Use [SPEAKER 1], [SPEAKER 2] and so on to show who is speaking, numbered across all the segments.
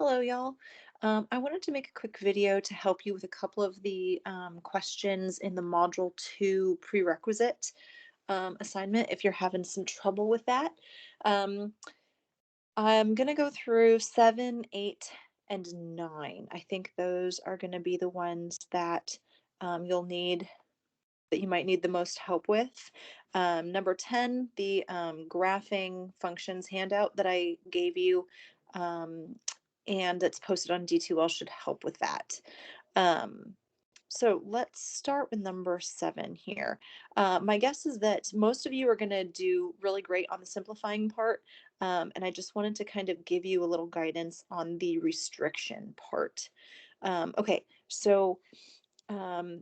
[SPEAKER 1] Hello, y'all. I wanted to make a quick video to help you with a couple of the questions in the Module 2 prerequisite assignment if you're having some trouble with that. Um, I'm going to go through 7, 8, and 9. I think those are going to be the ones that that you might need the most help with. Number 10, the graphing functions handout that I gave you um, and that's posted on D2L should help with that. Um, so let's start with number 7 here. My guess is that most of you are going to do really great on the simplifying part, and I just wanted to kind of give you a little guidance on the restriction part. Okay, so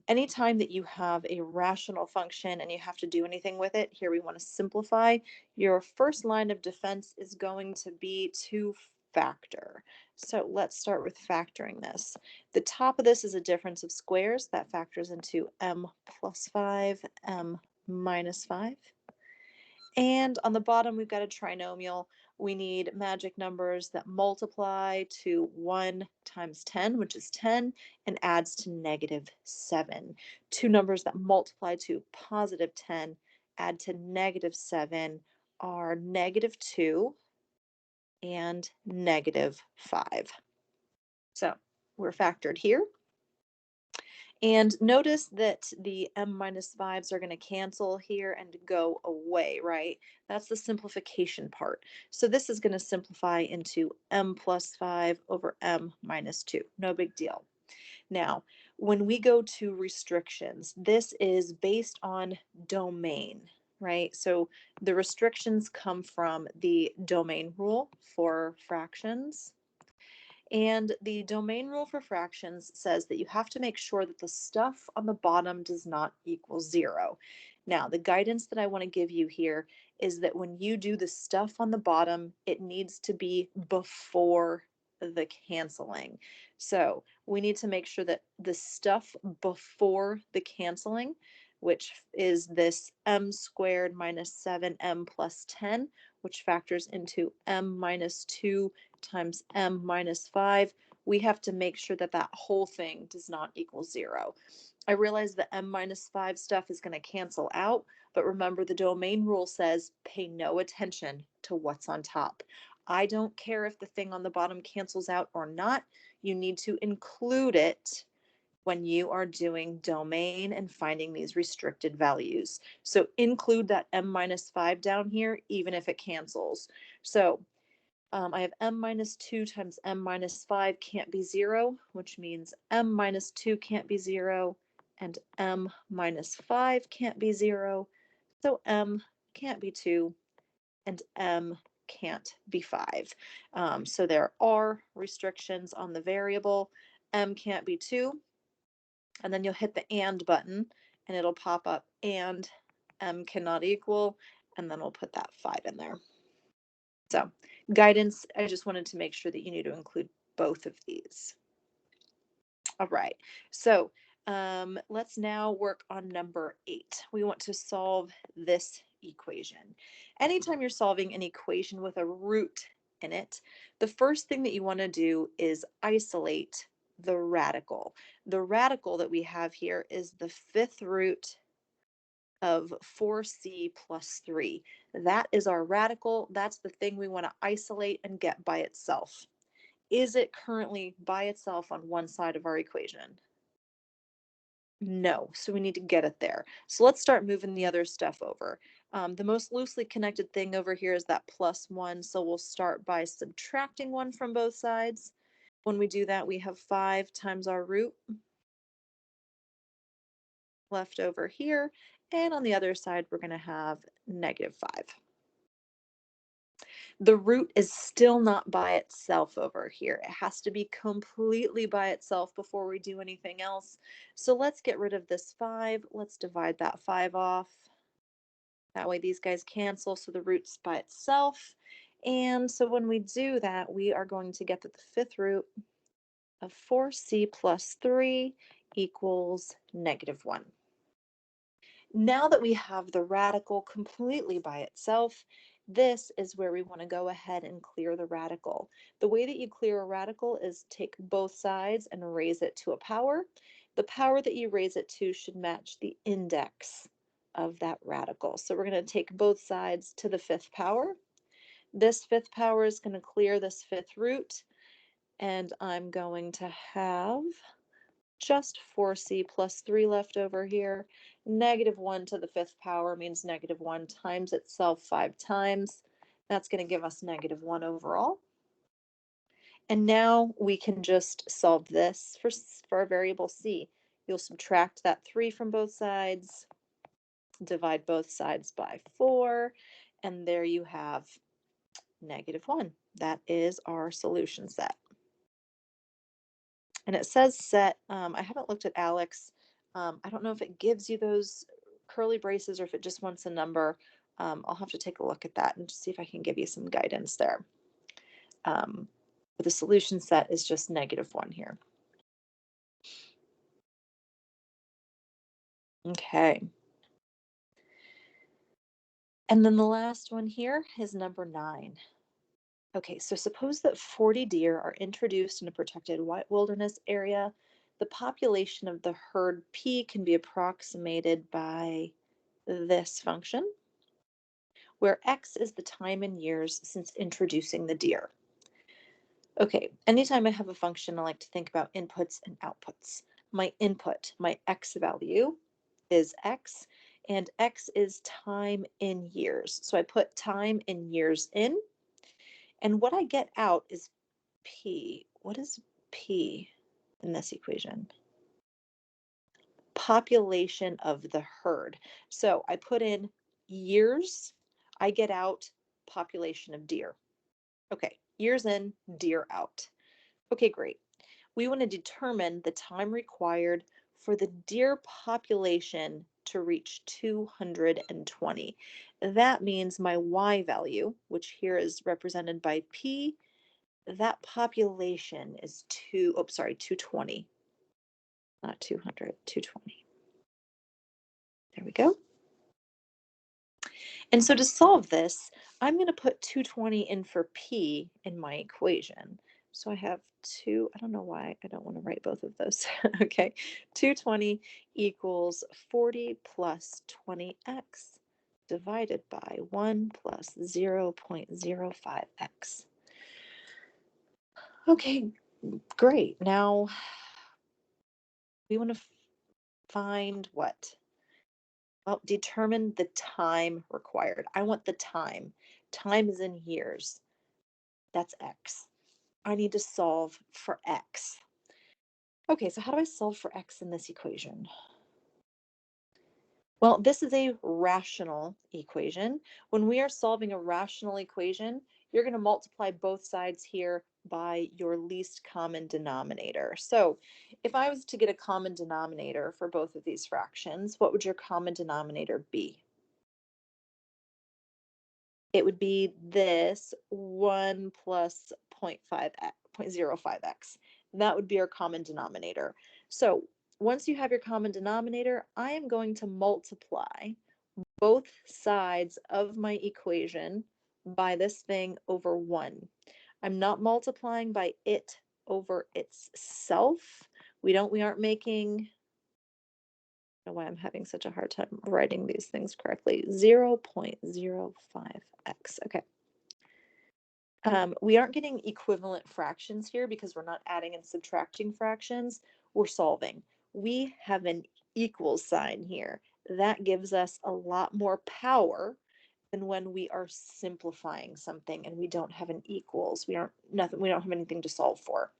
[SPEAKER 1] anytime that you have a rational function and you have to do anything with it, here we want to simplify. Your first line of defense is going to be to factor. So let's start with factoring this. The top of this is a difference of squares that factors into m plus 5, m minus 5. And on the bottom, we've got a trinomial. We need magic numbers that multiply to 1 times 10, which is 10, and adds to negative 7. Two numbers that multiply to positive 10, add to negative 7 are negative 2 and negative 5. So we're factored here. And notice that the m minus 5s are going to cancel here and go away, right? That's the simplification part. So this is going to simplify into m plus 5 over m minus 2. No big deal. Now, when we go to restrictions, this is based on domain, right? So the restrictions come from the domain rule for fractions. And the domain rule for fractions says that you have to make sure that the stuff on the bottom does not equal 0. Now, the guidance that I want to give you here is that when you do the stuff on the bottom, it needs to be before the canceling. So we need to make sure that the stuff before the canceling, which is this m squared minus 7m plus 10, which factors into m minus 2 times m minus 5, we have to make sure that that whole thing does not equal 0. I realize the m minus 5 stuff is going to cancel out, but remember the domain rule says pay no attention to what's on top. I don't care if the thing on the bottom cancels out or not. You need to include it when you are doing domain and finding these restricted values. So include that m minus 5 down here, even if it cancels. So I have m minus 2 times m minus 5 can't be 0, which means m minus 2 can't be 0, and m minus 5 can't be 0. So m can't be 2, and m can't be 5. So there are restrictions on the variable. M can't be 2, and then you'll hit the and button, and it'll pop up and m cannot equal, and then we'll put that 5 in there. So guidance, I just wanted to make sure that you need to include both of these. All right, so let's now work on number 8. We want to solve this equation. Anytime you're solving an equation with a root in it, the first thing that you want to do is isolate the radical. The radical that we have here is the 5th root of 4c plus 3. That is our radical. That's the thing we want to isolate and get by itself. Is it currently by itself on one side of our equation? No, so we need to get it there. So let's start moving the other stuff over. The most loosely connected thing over here is that plus 1, so we'll start by subtracting 1 from both sides. When we do that, we have 5 times our root left over here, and on the other side, we're going to have negative 5. The root is still not by itself over here. It has to be completely by itself before we do anything else. So let's get rid of this 5. Let's divide that 5 off. That way these guys cancel, so the root's by itself. And so when we do that, we are going to get that the 5th root of 4c plus 3 equals negative 1. Now that we have the radical completely by itself, This is where we want to go ahead and clear the radical. The way that you clear a radical is take both sides and raise it to a power. The power that you raise it to should match the index of that radical. So we're going to take both sides to the fifth power. This fifth power is going to clear this fifth root, and I'm going to have just 4c plus 3 left over here. Negative 1 to the fifth power means negative 1 times itself 5 times. That's going to give us negative 1 overall. And now we can just solve this for our variable c. You'll subtract that 3 from both sides, divide both sides by 4, and there you have negative 1. That is our solution set. And it says set. I haven't looked at Alex. I don't know if it gives you those curly braces or if it just wants a number. I'll have to take a look at that and see if I can give you some guidance there. But the solution set is just negative 1 here. Okay. And then the last one here is number 9. Okay, so suppose that 40 deer are introduced in a protected wilderness area. The population of the herd P can be approximated by this function, where X is the time in years since introducing the deer. Okay, anytime I have a function, I like to think about inputs and outputs. My input, my X value is X, and X is time in years. So I put time in years in, and what I get out is P. What is P in this equation? Population of the herd. So I put in years, I get out population of deer. Okay, years in, deer out. Okay, great. We want to determine the time required for the deer population to reach 220. That means my Y value, which here is represented by P, that population is 220. Not 200, 220. There we go. And so to solve this, I'm going to put 220 in for P in my equation. So I have I don't know why I don't want to write both of those. Okay, 220 equals 40 plus 20x divided by 1 plus 0.05x. Okay, great. Now we want to find what? Well, determine the time required. I want the time. Time is in years. That's X. I need to solve for X. Okay, so how do I solve for X in this equation? Well, this is a rational equation. When we are solving a rational equation, you're going to multiply both sides here by your least common denominator. So if I was to get a common denominator for both of these fractions, what would your common denominator be? It would be this 1 plus 0.05x. That would be our common denominator. So once you have your common denominator, I am going to multiply both sides of my equation by this thing over 1. I'm not multiplying by it over itself. We aren't making, I don't know why I'm having such a hard time writing these things correctly. 0.05x. Okay. We aren't getting equivalent fractions here because we're not adding and subtracting fractions. We're solving. We have an equals sign here. That gives us a lot more power than when we are simplifying something and we don't have an equals. We don't have anything to solve for.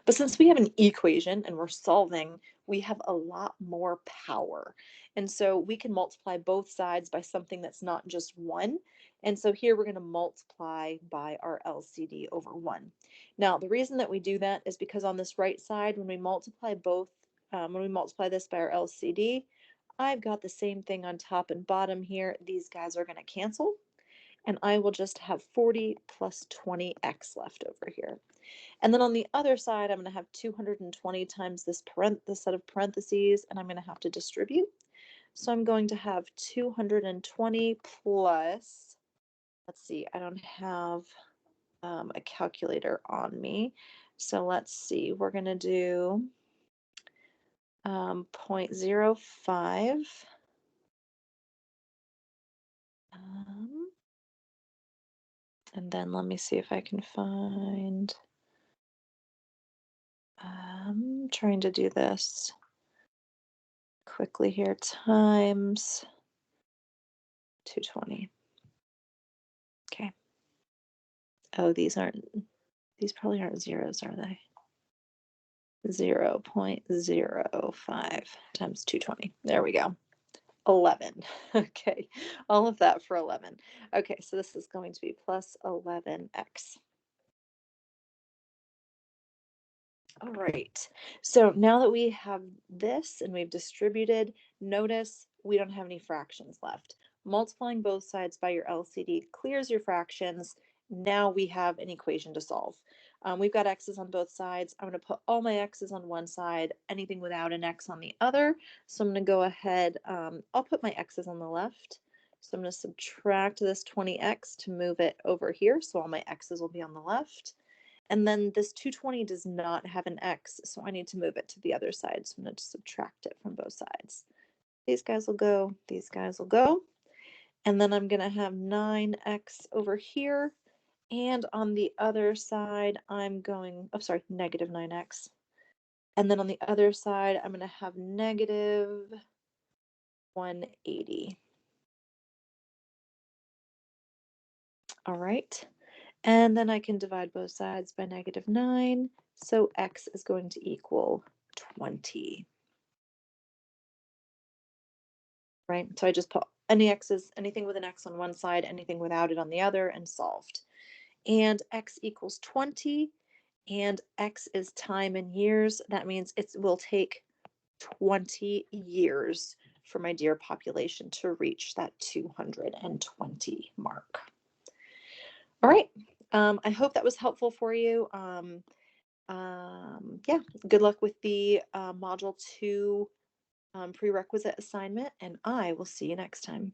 [SPEAKER 1] But since we have an equation and we're solving, we have a lot more power. And so we can multiply both sides by something that's not just 1. And so here we're going to multiply by our LCD over 1. Now, the reason that we do that is because on this right side, when we multiply this by our LCD, I've got the same thing on top and bottom here. These guys are going to cancel. And I will just have 40 plus 20x left over here. And then on the other side, I'm going to have 220 times this set of parentheses, and I'm going to have to distribute. So I'm going to have 220 plus let's see, I don't have a calculator on me. So let's see, we're going to do 0.05. And then let me see if I can find, trying to do this quickly here, times 220. Okay. Oh, these probably aren't zeros, are they? 0.05 times 220. There we go. 11. Okay. All of that for 11. Okay, so this is going to be plus 11x. All right. So now that we have this and we've distributed, notice we don't have any fractions left. Multiplying both sides by your LCD clears your fractions. Now we have an equation to solve. We've got x's on both sides. I'm going to put all my x's on one side, anything without an x on the other. So I'm going to go ahead, I'll put my x's on the left. So I'm going to subtract this 20x to move it over here. So all my x's will be on the left. And then this 220 does not have an x, so I need to move it to the other side. So I'm going to subtract it from both sides. These guys will go, these guys will go. And then I'm going to have 9x over here. And on the other side, I'm going, oh, sorry, negative 9x. And then on the other side, I'm going to have negative 180. All right. And then I can divide both sides by negative 9. So x is going to equal 20. Right? So I just put any x's, anything with an x on one side, anything without it on the other, and solved. And x equals 20, and x is time in years. That means it will take 20 years for my deer population to reach that 220 mark. All right. I hope that was helpful for you. Yeah, good luck with the Module 2 prerequisite assignment, and I will see you next time.